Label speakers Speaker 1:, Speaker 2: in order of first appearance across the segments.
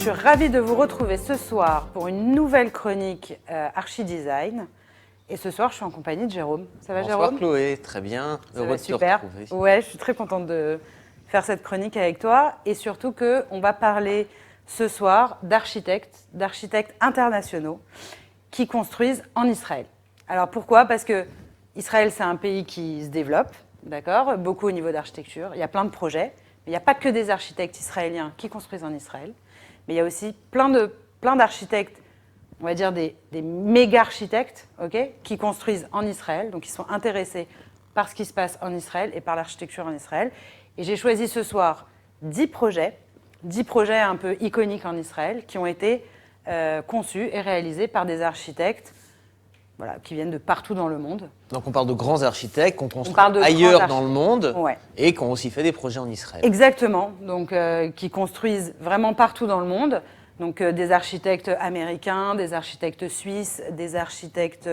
Speaker 1: suis ravie de vous retrouver ce soir pour une nouvelle chronique Archidesign. Et ce soir, je suis en compagnie de Jérôme. Ça va,
Speaker 2: Bonsoir
Speaker 1: Jérôme?
Speaker 2: Chloé, très bien. Heureux de te retrouver.
Speaker 1: Ouais, je suis très contente de faire cette chronique avec toi. Et surtout qu'on va parler ce soir d'architectes internationaux qui construisent en Israël. Alors pourquoi? Parce que Israël, c'est un pays qui se développe, d'accord? Beaucoup au niveau d'architecture. Il y a plein de projets. Mais il n'y a pas que des architectes israéliens qui construisent en Israël. Mais il y a aussi plein d'architectes, on va dire des méga-architectes, okay, qui construisent en Israël, donc qui sont intéressés par ce qui se passe en Israël et par l'architecture en Israël. Et j'ai choisi ce soir 10 projets un peu iconiques en Israël, qui ont été conçus et réalisés par des architectes qui viennent de partout dans le monde.
Speaker 2: Donc on parle de grands architectes qu'on construit ailleurs dans le monde, ouais, et qui ont aussi fait des projets en Israël.
Speaker 1: Exactement, donc qui construisent vraiment partout dans le monde. Donc des architectes américains, des architectes suisses, des architectes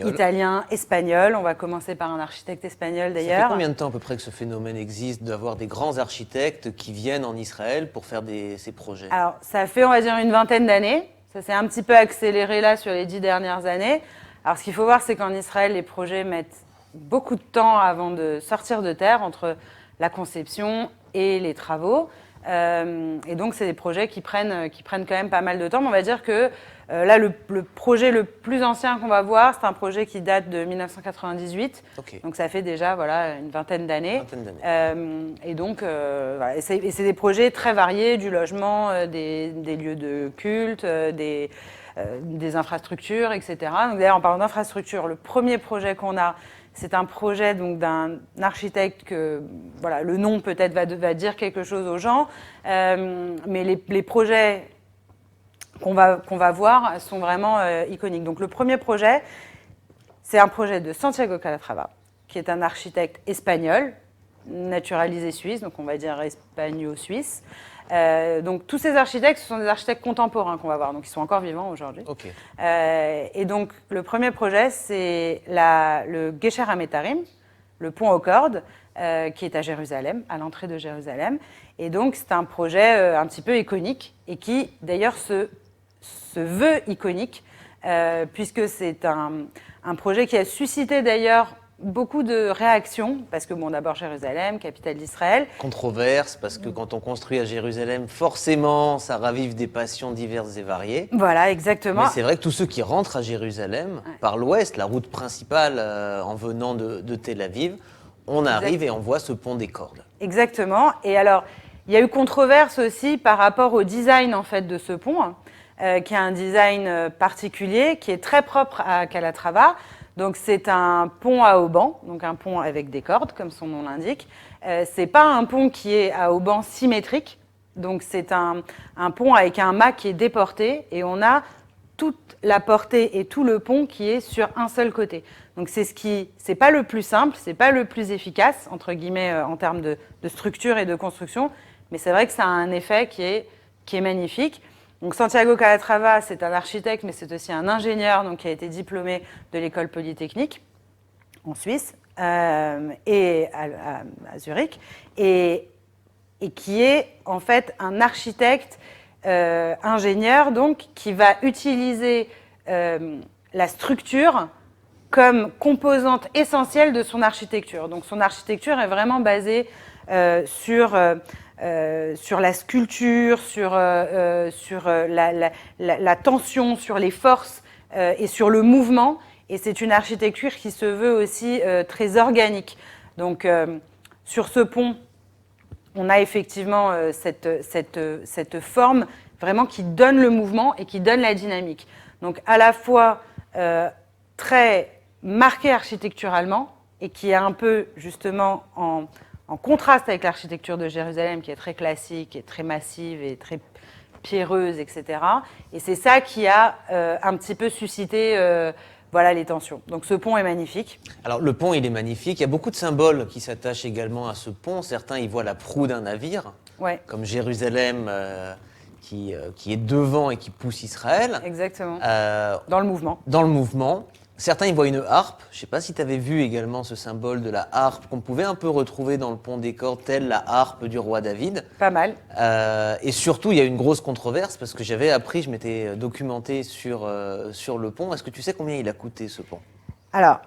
Speaker 1: italiens, espagnols. On va commencer par un architecte espagnol d'ailleurs.
Speaker 2: Ça fait combien de temps à peu près que ce phénomène existe, d'avoir des grands architectes qui viennent en Israël pour faire ces projets?
Speaker 1: Alors ça fait, on va dire, une vingtaine d'années. Ça s'est un petit peu accéléré là sur les 10 dernières années. Alors ce qu'il faut voir, c'est qu'en Israël, les projets mettent beaucoup de temps avant de sortir de terre, entre la conception et les travaux. Et donc, c'est des projets qui prennent quand même pas mal de temps. Mais on va dire que là, le projet le plus ancien qu'on va voir, c'est un projet qui date de 1998. Okay. Donc, ça fait déjà une vingtaine d'années. Et donc, et c'est des projets très variés, du logement, des lieux de culte, des infrastructures, etc. Donc, d'ailleurs, en parlant d'infrastructures, le premier projet qu'on a, c'est un projet d'un architecte que, le nom peut-être va dire quelque chose aux gens, mais les projets qu'on va voir sont vraiment iconiques. Donc le premier projet, c'est un projet de Santiago Calatrava, qui est un architecte espagnol, naturalisé suisse, donc on va dire espagno-suisse. Donc tous ces architectes, ce sont des architectes contemporains qu'on va voir, donc ils sont encore vivants aujourd'hui.
Speaker 2: Okay.
Speaker 1: Et donc le premier projet, c'est le Gesher HaMetarim, le pont aux cordes, qui est à Jérusalem, à l'entrée de Jérusalem. Et donc c'est un projet un petit peu iconique et qui d'ailleurs se veut iconique, puisque c'est un projet qui a suscité d'ailleurs beaucoup de réactions, parce que d'abord Jérusalem, capitale d'Israël.
Speaker 2: Controverse, parce que quand on construit à Jérusalem, forcément, ça ravive des passions diverses et variées.
Speaker 1: Voilà, exactement.
Speaker 2: Mais c'est vrai que tous ceux qui rentrent à Jérusalem, par l'ouest, la route principale en venant de Tel Aviv, on arrive et on voit ce pont des cordes.
Speaker 1: Exactement. Et alors, il y a eu controverse aussi par rapport au design en fait de ce pont, qui a un design particulier, qui est très propre à Calatrava. Donc c'est un pont à haubans, donc un pont avec des cordes, comme son nom l'indique. C'est pas un pont qui est à haubans symétrique, donc c'est un pont avec un mât qui est déporté, et on a toute la portée et tout le pont qui est sur un seul côté. Donc c'est pas le plus simple, c'est pas le plus efficace, entre guillemets, en termes de structure et de construction, mais c'est vrai que ça a un effet qui est magnifique. Donc Santiago Calatrava, c'est un architecte, mais c'est aussi un ingénieur, donc qui a été diplômé de l'école polytechnique en Suisse et à Zurich, et qui est en fait un architecte ingénieur, donc qui va utiliser la structure comme composante essentielle de son architecture. Donc son architecture est vraiment basée sur la sculpture, sur la tension, sur les forces et sur le mouvement. Et c'est une architecture qui se veut aussi très organique. Donc, sur ce pont, on a effectivement cette forme vraiment qui donne le mouvement et qui donne la dynamique. Donc, à la fois très marqué architecturalement et qui est un peu, justement, en contraste avec l'architecture de Jérusalem, qui est très classique, et très massive et très pierreuse, etc. Et c'est ça qui a un petit peu suscité les tensions. Donc ce pont est magnifique.
Speaker 2: Alors le pont, il est magnifique. Il y a beaucoup de symboles qui s'attachent également à ce pont. Certains y voient la proue d'un navire, comme Jérusalem qui est devant et qui pousse Israël.
Speaker 1: Exactement. Dans le mouvement.
Speaker 2: Dans le mouvement. Certains y voient une harpe. Je ne sais pas si tu avais vu également ce symbole de la harpe qu'on pouvait un peu retrouver dans le pont des Cordes, telle la harpe du roi David.
Speaker 1: Pas mal.
Speaker 2: Et surtout, il y a une grosse controverse parce que j'avais appris, je m'étais documenté sur le pont. Est-ce que tu sais combien il a coûté ce pont?
Speaker 1: Alors,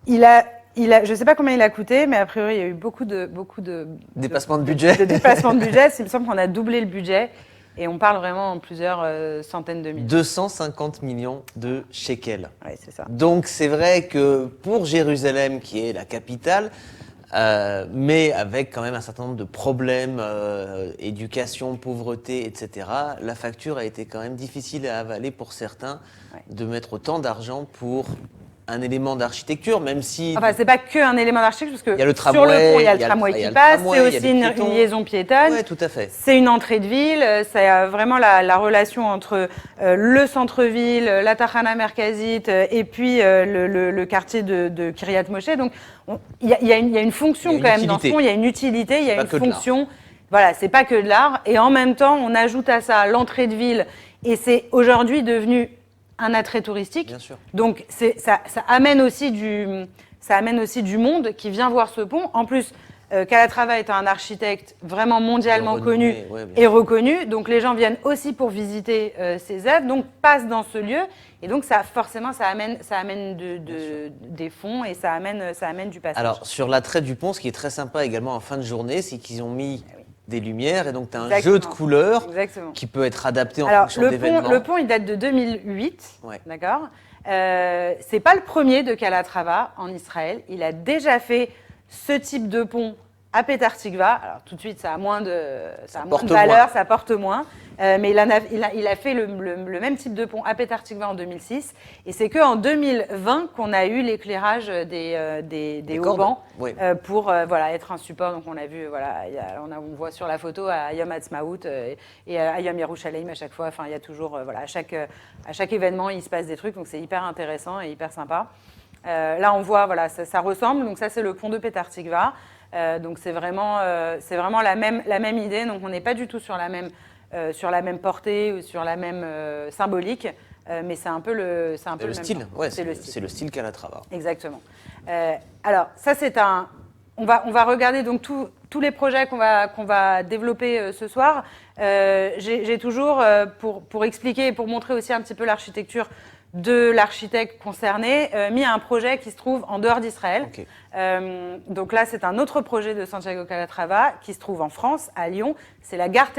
Speaker 1: je ne sais pas combien il a coûté, mais a priori, il y a eu beaucoup de
Speaker 2: Dépassement de budget.
Speaker 1: De dépassement de budget. Il me semble qu'on a doublé le budget. Et on parle vraiment en plusieurs centaines de millions.
Speaker 2: 250 millions de shekels.
Speaker 1: Oui, c'est ça.
Speaker 2: Donc c'est vrai que pour Jérusalem, qui est la capitale, mais avec quand même un certain nombre de problèmes, éducation, pauvreté, etc., la facture a été quand même difficile à avaler pour certains de mettre autant d'argent pour un élément d'architecture, même si...
Speaker 1: Enfin, c'est pas qu'un élément d'architecture, parce que
Speaker 2: il y a le tramway,
Speaker 1: sur le pont, il y a le tramway qui passe, c'est aussi une liaison piétonne.
Speaker 2: Oui, tout à fait.
Speaker 1: C'est une entrée de ville, c'est vraiment la relation entre le centre-ville, la Tachana Merkazit, et puis le quartier de Kiryat Moshe. Donc, il y a une fonction quand même dans ce pont, il y a une utilité, il y a une fonction. Voilà, c'est pas que de l'art. Et en même temps, on ajoute à ça l'entrée de ville, et c'est aujourd'hui devenu un attrait touristique.
Speaker 2: Bien sûr.
Speaker 1: Donc ça amène aussi du monde qui vient voir ce pont. En plus, Calatrava est un architecte vraiment mondialement connu et reconnu. Donc les gens viennent aussi pour visiter ses œuvres, donc passent dans ce lieu. Et donc forcément, ça amène des fonds et ça amène du passage.
Speaker 2: Alors sur l'attrait du pont, ce qui est très sympa également en fin de journée, c'est qu'ils ont mis des lumières et donc tu as un jeu de couleurs qui peut être adapté en fonction d'événements.
Speaker 1: Le pont, il date de 2008, d'accord. C'est pas le premier de Calatrava en Israël. Il a déjà fait ce type de pont à Petah Tikva. Alors tout de suite, ça a moins de valeur, ça porte moins. Mais il a fait le même type de pont à Petah Tikva en 2006. Et c'est qu'en 2020 qu'on a eu l'éclairage des haubans pour être un support. Donc on a vu, on voit sur la photo à Yom Ha'atzmaut et à Yom Yerushalayim à chaque fois. Enfin, il y a toujours, à chaque événement, il se passe des trucs. Donc c'est hyper intéressant et hyper sympa. Là, on voit, ça ressemble. Donc ça, c'est le pont de Petah Tikva. Donc c'est vraiment la même idée. Donc on n'est pas du tout sur la même portée ou sur la même symbolique, mais c'est un peu le
Speaker 2: style. C'est le style Calatrava.
Speaker 1: Exactement. Alors ça c'est on va regarder donc tous les projets qu'on va développer ce soir. J'ai toujours pour expliquer et pour montrer aussi un petit peu l'architecture de l'architecte concerné, mis un projet qui se trouve en dehors d'Israël.
Speaker 2: Okay.
Speaker 1: Donc là, c'est un autre projet de Santiago Calatrava qui se trouve en France, à Lyon. C'est la gare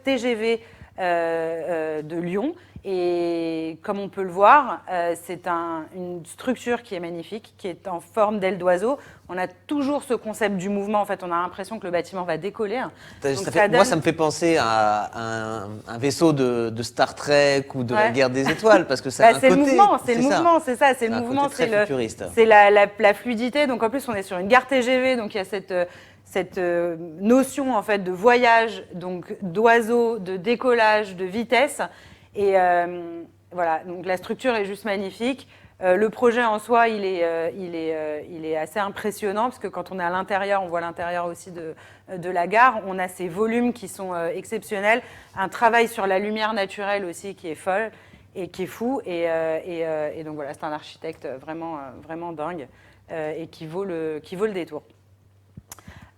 Speaker 1: TGV de Lyon. Et comme on peut le voir, c'est une structure qui est magnifique, qui est en forme d'aile d'oiseau. On a toujours ce concept du mouvement. En fait, on a l'impression que le bâtiment va décoller.
Speaker 2: Moi, ça me fait penser à un vaisseau de Star Trek ou de la Guerre des Étoiles, parce que c'est un côté...
Speaker 1: C'est le mouvement, c'est le mouvement, c'est la fluidité. Donc en plus, on est sur une gare TGV, donc il y a cette notion en fait de voyage, donc d'oiseau, de décollage, de vitesse. Et voilà, donc la structure est juste magnifique. Le projet en soi, il est assez impressionnant parce que quand on est à l'intérieur, on voit l'intérieur aussi de la gare. On a ces volumes qui sont exceptionnels. Un travail sur la lumière naturelle aussi qui est folle et qui est fou. Et donc voilà, c'est un architecte vraiment dingue et qui vaut le détour.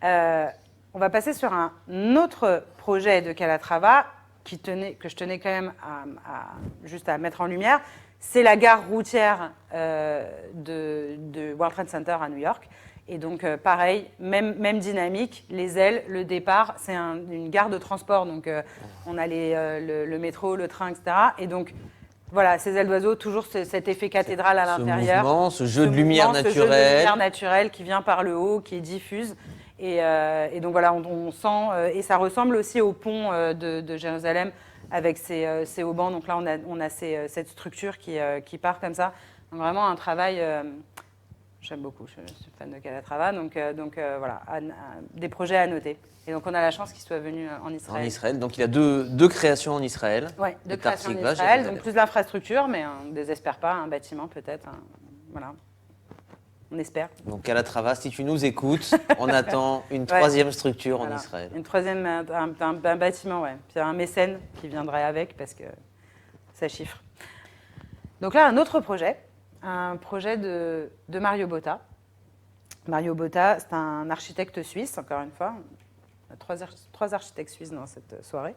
Speaker 1: On va passer sur un autre projet de Calatrava que je tenais quand même juste à mettre en lumière, c'est la gare routière de World Trade Center à New York. Et donc, pareil, même dynamique, les ailes, le départ, c'est une gare de transport. Donc, on a le métro, le train, etc. Et donc, voilà, ces ailes d'oiseau, toujours cet effet cathédrale à l'intérieur.
Speaker 2: Ce jeu de lumière
Speaker 1: naturelle qui vient par le haut, qui est diffuse. Et donc voilà, on sent, et ça ressemble aussi au pont de Jérusalem avec ses haubans. Donc là, on a cette structure qui part comme ça. Donc vraiment un travail, j'aime beaucoup, je suis fan de Calatrava. Donc voilà, des projets à noter. Et donc on a la chance qu'il soit venu en Israël.
Speaker 2: En Israël, donc il y a deux créations en Israël.
Speaker 1: Oui, deux créations en Israël, donc plus d'infrastructures, mais on ne désespère pas, un bâtiment peut-être, voilà. On espère.
Speaker 2: Donc Calatrava, si tu nous écoutes, on attend une troisième structure en Israël.
Speaker 1: Une troisième, un bâtiment, ouais. Puis un mécène qui viendrait avec parce que ça chiffre. Donc là, un autre projet un projet de Mario Botta. Mario Botta, c'est un architecte suisse, encore une fois. Trois architectes suisses dans cette soirée.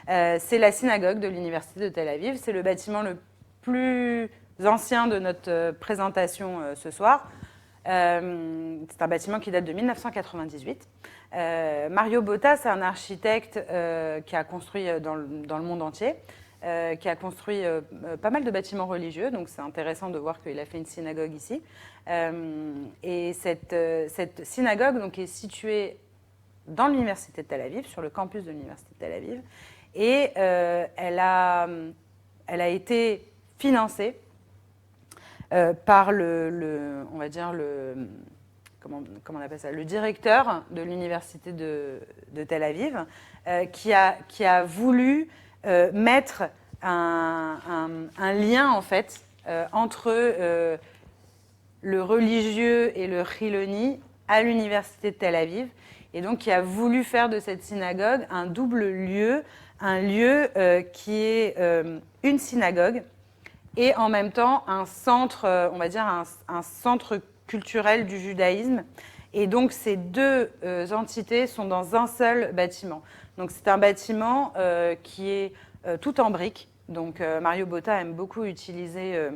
Speaker 1: C'est la synagogue de l'Université de Tel Aviv. C'est le bâtiment le plus ancien de notre présentation ce soir. C'est un bâtiment qui date de 1998. Mario Botta, c'est un architecte qui a construit dans le monde entier, qui a construit pas mal de bâtiments religieux, donc c'est intéressant de voir qu'il a fait une synagogue ici. Et cette synagogue donc, est située dans l'Université de Tel Aviv, sur le campus de l'Université de Tel Aviv, et elle a été financée par on va dire comment on appelle ça, le directeur de l'université de Tel Aviv, qui a voulu mettre un lien en fait entre le religieux et le chiloni à l'université de Tel Aviv, et donc qui a voulu faire de cette synagogue un double lieu, un lieu qui est une synagogue et en même temps un centre, on va dire un centre culturel du judaïsme. Et donc ces deux entités sont dans un seul bâtiment. Donc c'est un bâtiment qui est tout en briques. Donc Mario Botta aime beaucoup utiliser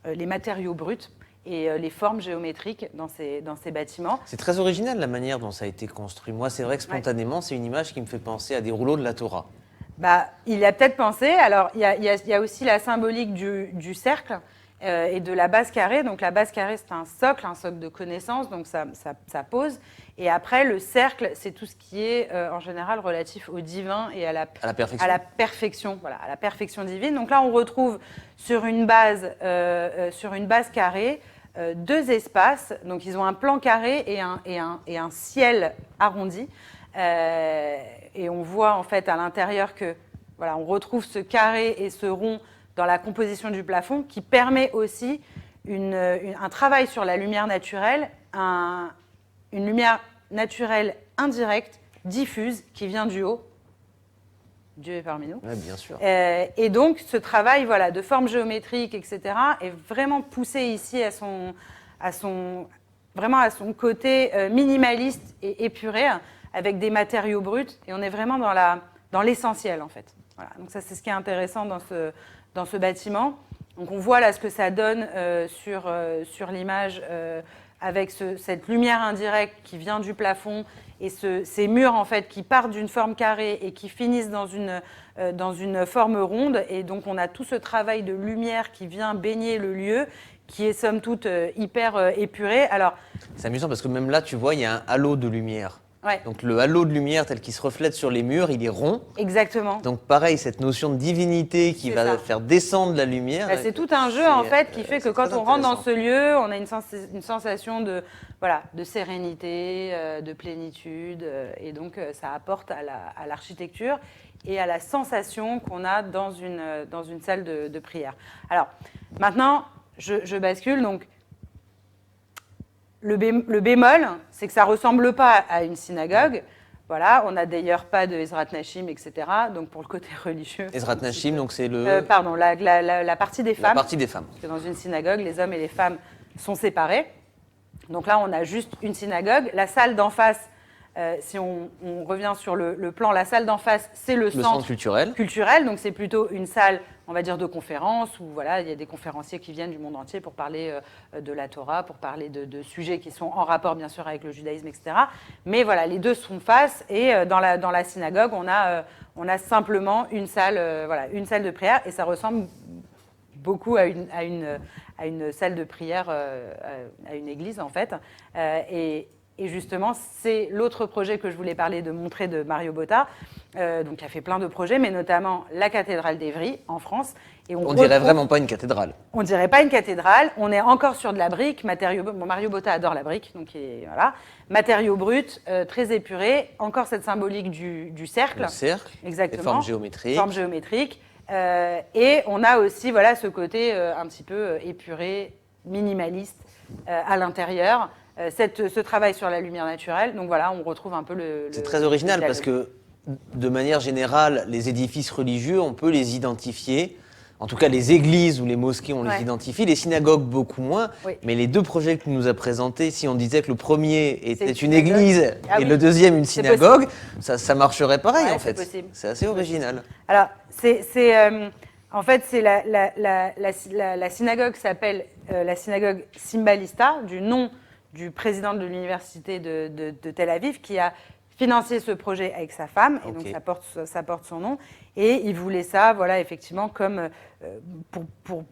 Speaker 1: les matériaux bruts et les formes géométriques dans ces bâtiments.
Speaker 2: C'est très original la manière dont ça a été construit. Moi, c'est vrai que spontanément, c'est une image qui me fait penser à des rouleaux de la Torah.
Speaker 1: Il y a peut-être pensé. Alors, il y a aussi la symbolique du cercle et de la base carrée. Donc, la base carrée, c'est un socle de connaissances, donc ça pose. Et après, le cercle, c'est tout ce qui est en général relatif au divin et à la perfection, voilà, à la perfection divine. Donc là, on retrouve sur une base carrée deux espaces. Donc, ils ont un plan carré et un ciel arrondi. Et on voit en fait à l'intérieur que voilà, on retrouve ce carré et ce rond dans la composition du plafond qui permet aussi un travail sur la lumière naturelle, une lumière naturelle indirecte, diffuse, qui vient du haut. Dieu est parmi nous.
Speaker 2: Oui, bien sûr.
Speaker 1: Et donc ce travail voilà, de forme géométrique, etc., est vraiment poussé ici à son côté minimaliste et épuré, avec des matériaux bruts, et on est vraiment dans l'essentiel, en fait. Voilà. Donc ça, c'est ce qui est intéressant dans ce bâtiment. Donc on voit là ce que ça donne sur l'image, avec cette lumière indirecte qui vient du plafond, et ces murs, en fait, qui partent d'une forme carrée et qui finissent dans une forme ronde. Et donc on a tout ce travail de lumière qui vient baigner le lieu, qui est somme toute hyper épuré. Alors,
Speaker 2: c'est amusant parce que même là, tu vois, il y a un halo de lumière.
Speaker 1: Ouais.
Speaker 2: Donc le halo de lumière tel qu'il se reflète sur les murs, il est rond.
Speaker 1: Exactement.
Speaker 2: Donc pareil, cette notion de divinité qui va faire descendre la lumière.
Speaker 1: C'est tout un jeu en fait qui fait que quand on rentre dans ce lieu, on a une sensation de sérénité, de plénitude, et donc ça apporte à l'architecture et à la sensation qu'on a dans une salle de prière. Alors maintenant, je bascule donc. Le bémol, c'est que ça ne ressemble pas à une synagogue. Voilà, on n'a d'ailleurs pas de Ezrat Nashim, etc. Donc pour le côté religieux.
Speaker 2: Ezrat Nashim, donc c'est le.
Speaker 1: Pardon, la partie des femmes.
Speaker 2: La partie des femmes.
Speaker 1: Parce que dans une synagogue, les hommes et les femmes sont séparés. Donc là, on a juste une synagogue. La salle d'en face, si on revient sur le plan, la salle d'en face, c'est le centre culturel. Donc c'est plutôt une salle, on va dire, de conférence, où voilà, il y a des conférenciers qui viennent du monde entier pour parler de la Torah, pour parler de sujets qui sont en rapport, bien sûr, avec le judaïsme, etc. Mais voilà, les deux sont face, et dans la synagogue, on a simplement une salle de prière, et ça ressemble beaucoup à une salle de prière, à une église, en fait. Et justement, c'est l'autre projet que je voulais montrer de Mario Botta, donc qui a fait plein de projets, mais notamment la cathédrale d'Évry, en France. Et
Speaker 2: on dirait vraiment pas une cathédrale.
Speaker 1: On dirait pas une cathédrale. On est encore sur de la brique. Mario Botta adore la brique, donc voilà. Matériaux bruts, très épurés. Encore cette symbolique du cercle.
Speaker 2: Le cercle.
Speaker 1: Exactement.
Speaker 2: Les formes géométriques.
Speaker 1: Et on a aussi voilà ce côté un petit peu épuré, minimaliste à l'intérieur. Ce travail sur la lumière naturelle. Donc voilà, on retrouve un peu
Speaker 2: c'est très original parce que, de manière générale, les édifices religieux, on peut les identifier En tout cas, les églises ou les mosquées, on les
Speaker 1: Ouais.
Speaker 2: identifie, les synagogues beaucoup moins.
Speaker 1: Oui.
Speaker 2: Mais les deux projets que tu nous as présentés, si on disait que le premier était
Speaker 1: une
Speaker 2: une
Speaker 1: synagogue.
Speaker 2: église
Speaker 1: Ah
Speaker 2: et
Speaker 1: oui.
Speaker 2: le deuxième une
Speaker 1: C'est
Speaker 2: synagogue, ça marcherait pareil
Speaker 1: Ouais,
Speaker 2: en
Speaker 1: c'est
Speaker 2: fait.
Speaker 1: possible.
Speaker 2: C'est assez original.
Speaker 1: Alors, en fait, c'est la synagogue s'appelle la synagogue Simbalista, du nom du président de l'université de Tel Aviv, qui a financé ce projet avec sa femme, et donc
Speaker 2: Ok.
Speaker 1: ça porte son nom. Et il voulait ça, voilà, effectivement, comme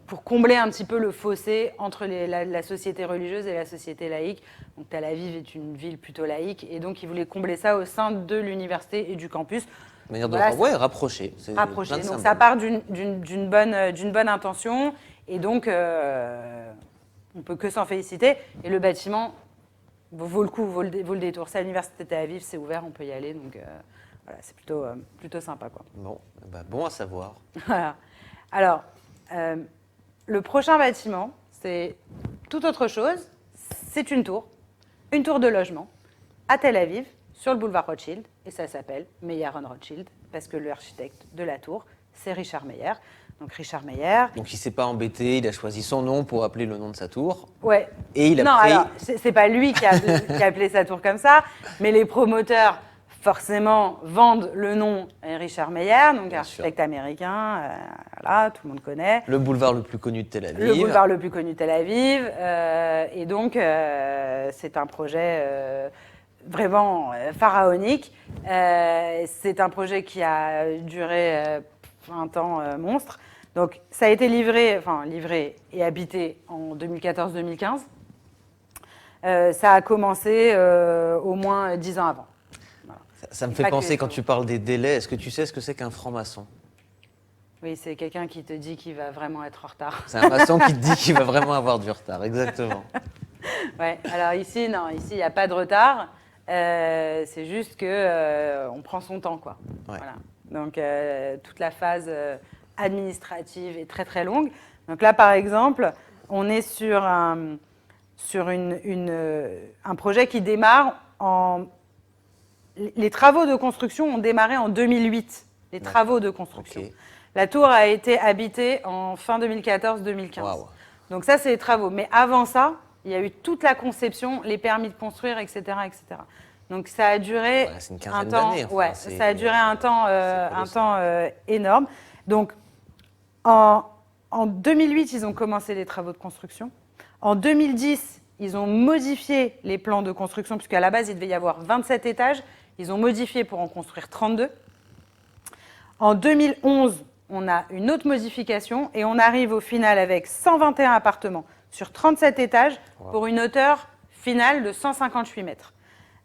Speaker 1: pour combler un petit peu le fossé entre la société religieuse et la société laïque. Donc Tel Aviv est une ville plutôt laïque, et donc il voulait combler ça au sein de l'université et du campus.
Speaker 2: De manière de
Speaker 1: Voilà,
Speaker 2: rapprocher. C'est
Speaker 1: rapproché.
Speaker 2: plein de
Speaker 1: Donc
Speaker 2: symboles.
Speaker 1: ça part d'une bonne intention, et donc on peut que s'en féliciter. Et le bâtiment vaut le coup, vaut le détour. C'est à l'université de Tel Aviv, c'est ouvert, on peut y aller, donc voilà, c'est plutôt sympa, quoi.
Speaker 2: Bon, bah, bon à savoir.
Speaker 1: Voilà. Alors, le prochain bâtiment, c'est tout autre chose. C'est une tour de logement à Tel Aviv, sur le boulevard Rothschild, et ça s'appelle Meyer-on Rothschild, parce que l'architecte de la tour, c'est Richard Meyer. Donc Richard Meyer.
Speaker 2: Donc il s'est pas embêté, il a choisi son nom pour appeler le nom de sa tour.
Speaker 1: Ouais.
Speaker 2: Et il a
Speaker 1: non,
Speaker 2: pris...
Speaker 1: alors, c'est pas lui qui a appelé sa tour comme ça, mais les promoteurs, forcément, vendent le nom Richard Meyer, donc
Speaker 2: Bien
Speaker 1: architecte
Speaker 2: sûr.
Speaker 1: américain, voilà, tout le monde connaît.
Speaker 2: Le boulevard le plus connu de Tel Aviv.
Speaker 1: Le boulevard le plus connu de Tel Aviv. Et donc, c'est un projet vraiment pharaonique. C'est un projet qui a duré un temps monstre. Donc, ça a été livré et habité en 2014-2015. Ça a commencé au moins 10 ans avant. Voilà.
Speaker 2: Ça me
Speaker 1: C'est
Speaker 2: fait
Speaker 1: pas
Speaker 2: penser,
Speaker 1: que-
Speaker 2: quand tu parles des délais, est-ce que tu sais ce que c'est qu'un franc-maçon?
Speaker 1: Oui, c'est quelqu'un qui te dit qu'il va vraiment être en retard.
Speaker 2: C'est un maçon qui te dit qu'il va vraiment avoir du retard, exactement.
Speaker 1: Ouais, alors ici, non, ici, il n'y a pas de retard. C'est juste que on prend son temps, quoi.
Speaker 2: Ouais.
Speaker 1: Voilà. Donc, toute la phase administrative est très, très longue. Donc là, par exemple, on est sur un projet qui démarre Les travaux de construction ont démarré en 2008. Les travaux de construction.
Speaker 2: Ok.
Speaker 1: La tour a été habitée en fin 2014-2015.
Speaker 2: Waouh.
Speaker 1: Donc ça, c'est les travaux. Mais avant ça, il y a eu toute la conception, les permis de construire, etc., etc. Donc ça a duré
Speaker 2: Ouais, c'est une
Speaker 1: un
Speaker 2: quinzaine
Speaker 1: temps.
Speaker 2: d'années, enfin,
Speaker 1: Ouais,
Speaker 2: c'est-
Speaker 1: ça a duré un temps,
Speaker 2: colossal.
Speaker 1: énorme. Donc en 2008, ils ont commencé les travaux de construction. En 2010, ils ont modifié les plans de construction, puisqu'à la base, il devait y avoir 27 étages. Ils ont modifié pour en construire 32. En 2011, on a une autre modification et on arrive au final avec 121 appartements sur 37 étages pour une hauteur finale de 158 mètres.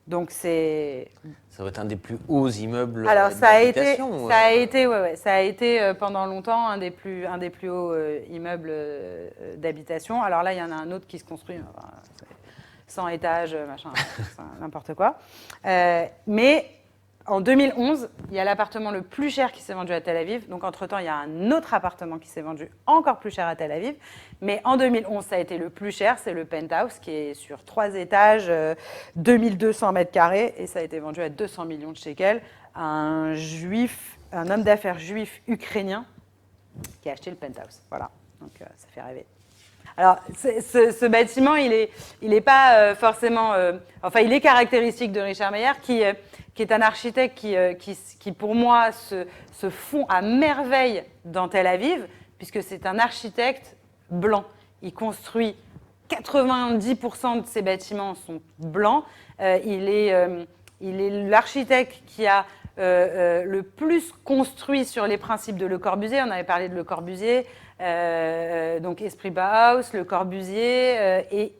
Speaker 1: Donc c'est...
Speaker 2: Ça va être un des plus hauts immeubles
Speaker 1: Alors ça a été,
Speaker 2: d'habitation,
Speaker 1: ça a été pendant longtemps un des plus hauts immeubles d'habitation. Alors là, il y en a un autre qui se construit, enfin, 100 étages, machin, c'est n'importe quoi. Mais en 2011, il y a l'appartement le plus cher qui s'est vendu à Tel Aviv. Donc entre-temps, il y a un autre appartement qui s'est vendu encore plus cher à Tel Aviv. Mais en 2011, ça a été le plus cher, c'est le penthouse qui est sur 3 étages, 2200 mètres carrés, et ça a été vendu à 200 millions de shekels à un homme d'affaires juif ukrainien qui a acheté le penthouse. Voilà, donc ça fait rêver. Alors, ce bâtiment, il est pas forcément... enfin, il est caractéristique de Richard Meyer, qui est un architecte qui pour moi, se fond à merveille dans Tel Aviv, puisque c'est un architecte blanc. Il construit 90% de ses bâtiments sont blancs. Il est l'architecte qui a le plus construit sur les principes de Le Corbusier. On avait parlé de Le Corbusier, donc Esprit Bauhaus, Le Corbusier, et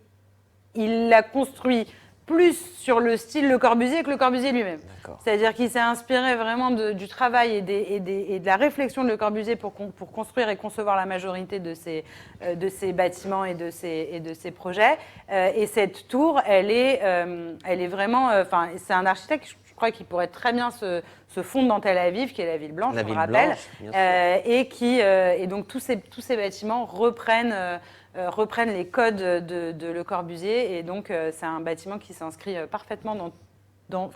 Speaker 1: il a construit plus sur le style Le Corbusier que Le Corbusier lui-même. C'est-à-dire qu'il s'est inspiré vraiment du travail et de la réflexion de Le Corbusier pour construire et concevoir la majorité de ses bâtiments et de ses projets. Et cette tour, elle est vraiment... Enfin, c'est un architecte, je crois, qui pourrait très bien se fondre dans Tel Aviv, qui est la ville blanche,
Speaker 2: La
Speaker 1: on le
Speaker 2: ville
Speaker 1: rappelle.
Speaker 2: blanche, bien sûr.
Speaker 1: Et donc, tous ces bâtiments reprennent les codes de Le Corbusier, et donc c'est un bâtiment qui s'inscrit parfaitement dans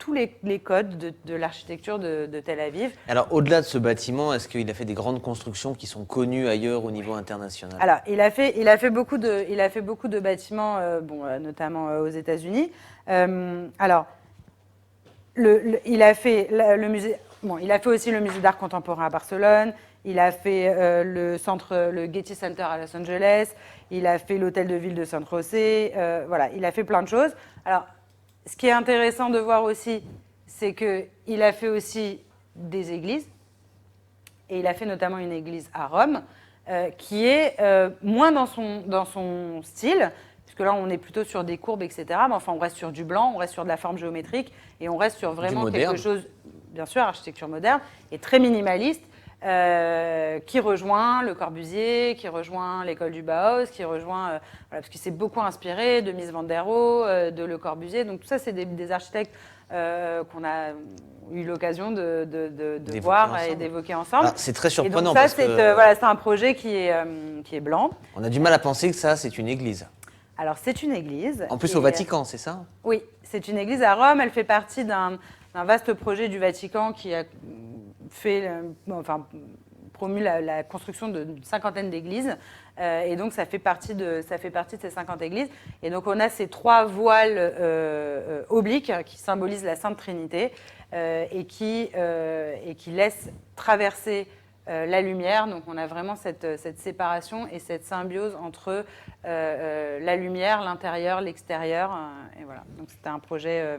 Speaker 1: tous les codes de l'architecture de Tel Aviv.
Speaker 2: Alors, au-delà de ce bâtiment, est-ce qu'il a fait des grandes constructions qui sont connues ailleurs au niveau international?
Speaker 1: Alors, il a fait beaucoup de bâtiments, notamment aux États-Unis. Alors, il a fait le musée. Bon, il a fait aussi le musée d'art contemporain à Barcelone. Il a fait le Getty Center à Los Angeles. Il a fait l'hôtel de ville de San José. Voilà, il a fait plein de choses. Alors, ce qui est intéressant de voir aussi, c'est qu'il a fait aussi des églises. Et il a fait notamment une église à Rome, qui est moins dans son style, puisque là, on est plutôt sur des courbes, etc. Mais enfin, on reste sur du blanc, on reste sur de la forme géométrique, et on reste sur vraiment quelque chose, bien sûr, architecture moderne, et très minimaliste, qui rejoint Le Corbusier, qui rejoint l'école du Bauhaus, qui rejoint, voilà, parce qu'il s'est beaucoup inspiré de Mies van der Rohe, de Le Corbusier. Donc tout ça, c'est des architectes qu'on a eu l'occasion de voir et d'évoquer ensemble.
Speaker 2: Ah, c'est très surprenant.
Speaker 1: Et donc ça, c'est un projet qui est blanc.
Speaker 2: On a du mal à penser que ça, c'est une église.
Speaker 1: Alors, c'est une église.
Speaker 2: En plus, au Vatican, c'est ça?
Speaker 1: Oui, c'est une église à Rome. Elle fait partie d'un vaste projet du Vatican qui a promu la construction d'une cinquantaine d'églises. Et donc, ça fait partie de ces 50 églises. Et donc, on a ces 3 voiles obliques qui symbolisent la Sainte Trinité et qui laissent traverser la lumière. Donc, on a vraiment cette séparation et cette symbiose entre la lumière, l'intérieur, l'extérieur. Et voilà. Donc, c'était un projet.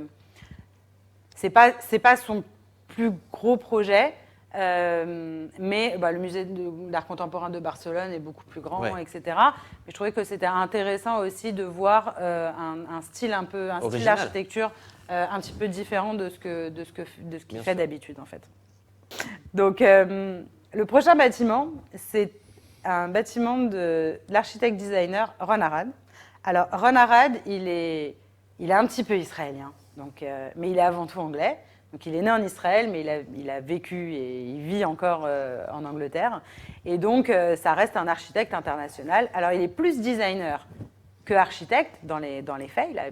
Speaker 1: C'est pas son plus gros projet, mais le musée d'art contemporain de Barcelone est beaucoup plus grand, etc. Mais je trouvais que c'était intéressant aussi de voir un style style d'architecture un petit peu différent de ce qu'il fait d'habitude, en fait. Donc, le prochain bâtiment, c'est un bâtiment de l'architecte designer Ron Arad. Alors, Ron Arad, il est un petit peu israélien, donc, mais il est avant tout anglais. Donc, il est né en Israël, mais il a vécu et il vit encore en Angleterre. Et donc, ça reste un architecte international. Alors, il est plus designer que architecte dans les faits. Il a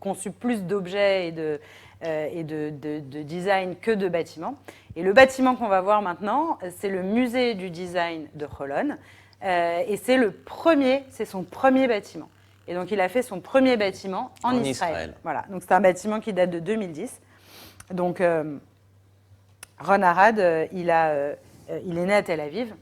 Speaker 1: conçu plus d'objets et de design que de bâtiments. Et le bâtiment qu'on va voir maintenant, c'est le musée du design de Holon. Et c'est son premier bâtiment. Et donc, il a fait son premier bâtiment en Israël. Voilà. Donc, c'est un bâtiment qui date de 2010. Donc, Ron Arad, il est né à Tel Aviv.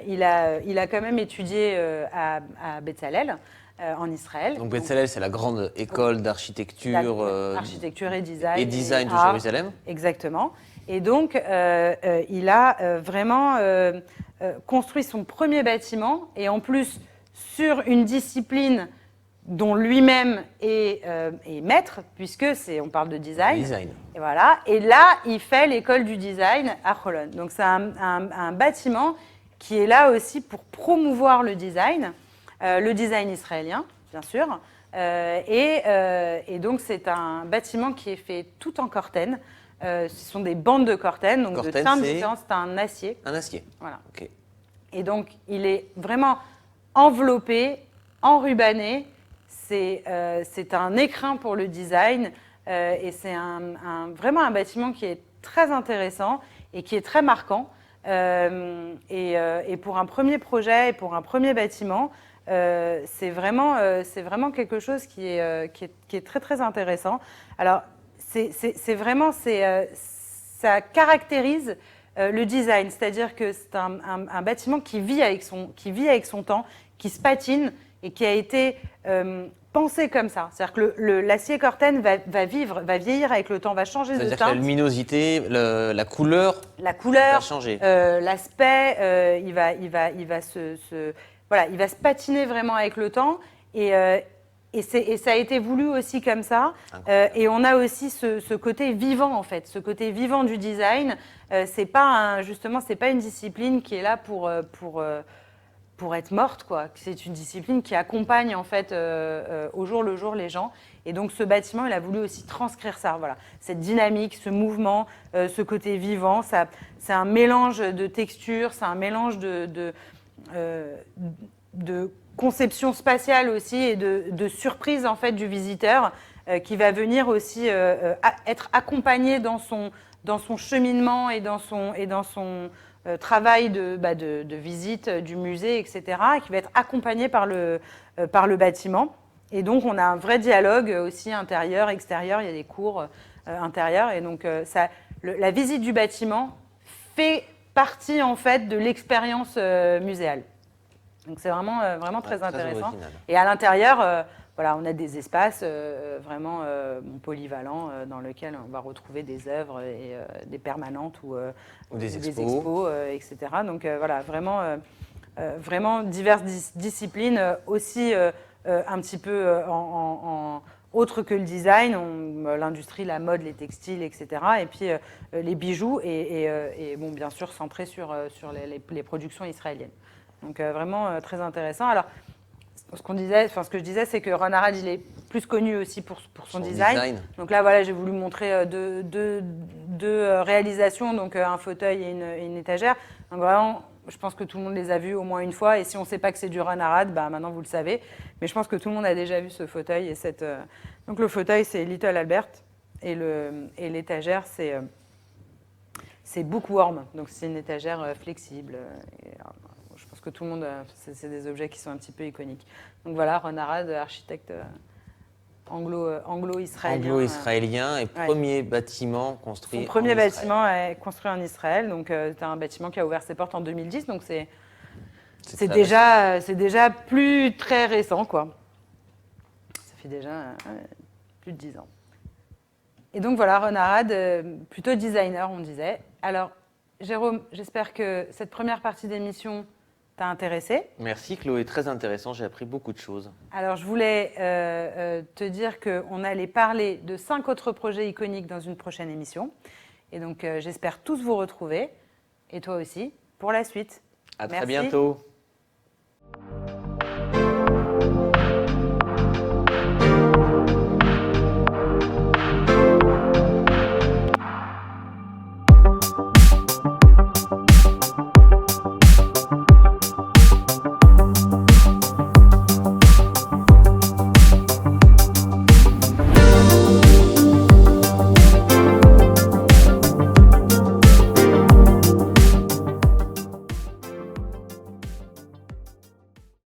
Speaker 1: Il a quand même étudié à Bezalel, en Israël.
Speaker 2: Donc, Bezalel, c'est la grande école d'architecture.
Speaker 1: Architecture et design.
Speaker 2: Et design de Jérusalem.
Speaker 1: Exactement. Et donc, il a vraiment construit son premier bâtiment, et en plus, sur une discipline dont lui-même est maître, puisque on parle de design. Et voilà. Et là, il fait l'école du design à Holon. Donc, c'est un bâtiment qui est là aussi pour promouvoir le design israélien, bien sûr. Et donc, c'est un bâtiment qui est fait tout en cortène. Ce sont des bandes de cortène, donc de teintes différentes. C'est un acier.
Speaker 2: Un acier.
Speaker 1: Voilà.
Speaker 2: Ok. Et
Speaker 1: donc, il est vraiment enveloppé, enrubanné. C'est un écrin pour le design et c'est vraiment un bâtiment qui est très intéressant et qui est très marquant. Et pour un premier projet et pour un premier bâtiment, c'est vraiment quelque chose qui est très, très intéressant. Alors, ça caractérise le design, c'est-à-dire que c'est un bâtiment qui vit avec son temps, qui se patine et qui a été pensé comme ça. C'est-à-dire que l'acier cortène va vieillir avec le temps, va changer de teinte.
Speaker 2: C'est-à-dire que la luminosité, la couleur va changer.
Speaker 1: L'aspect, il va se patiner vraiment avec le temps. Et ça a été voulu aussi comme ça. Et on a aussi ce côté vivant, en fait, ce côté vivant du design. C'est pas une discipline qui est là pour être morte, quoi. C'est une discipline qui accompagne, en fait, au jour le jour les gens. Et donc, ce bâtiment, il a voulu aussi transcrire ça, voilà. Cette dynamique, ce mouvement, ce côté vivant. C'est un mélange de textures, c'est un mélange de conception spatiale aussi et de surprise, en fait, du visiteur. qui va venir aussi être accompagné dans son cheminement et dans son travail de visite du musée, etc., et qui va être accompagné par le bâtiment. Et donc, on a un vrai dialogue aussi intérieur, extérieur, il y a des cours intérieurs. Et donc, la visite du bâtiment fait partie, en fait, de l'expérience muséale. Donc, c'est vraiment très intéressant.
Speaker 2: Original.
Speaker 1: Et à l'intérieur, voilà, on a des espaces vraiment polyvalents dans lesquels on va retrouver des œuvres et des permanentes ou
Speaker 2: des
Speaker 1: expos, etc. Donc, voilà, vraiment diverses disciplines aussi un petit peu autre que le design, l'industrie, la mode, les textiles, etc. Et puis les bijoux et bon, bien sûr centré sur les productions israéliennes. Donc vraiment très intéressant. Alors, ce que je disais, c'est que Ron Arad, il est plus connu aussi pour son design. Donc là, voilà, j'ai voulu montrer deux réalisations, donc un fauteuil et une étagère. Donc vraiment, je pense que tout le monde les a vus au moins une fois. Et si on ne sait pas que c'est du Ron Arad, bah, maintenant vous le savez. Mais je pense que tout le monde a déjà vu ce fauteuil. Donc le fauteuil, c'est Little Albert. Et l'étagère, c'est Bookworm. Donc c'est une étagère flexible. Je pense que tout le monde, c'est des objets qui sont un petit peu iconiques. Donc voilà, Ron Arad, architecte anglo-israélien.
Speaker 2: Anglo-israélien et premier bâtiment construit en Israël.
Speaker 1: Son premier bâtiment est construit en Israël. Donc c'est un bâtiment qui a ouvert ses portes en 2010. Donc c'est déjà plus très récent, quoi. Ça fait déjà plus de 10 ans. Et donc voilà, Ron Arad, plutôt designer, on disait. Alors, Jérôme, j'espère que cette première partie d'émission t'a intéressé.
Speaker 2: Merci Chloé, très intéressant, j'ai appris beaucoup de choses.
Speaker 1: Alors je voulais te dire qu'on allait parler de 5 autres projets iconiques dans une prochaine émission. Et donc j'espère tous vous retrouver, et toi aussi, pour la suite.
Speaker 2: À très bientôt.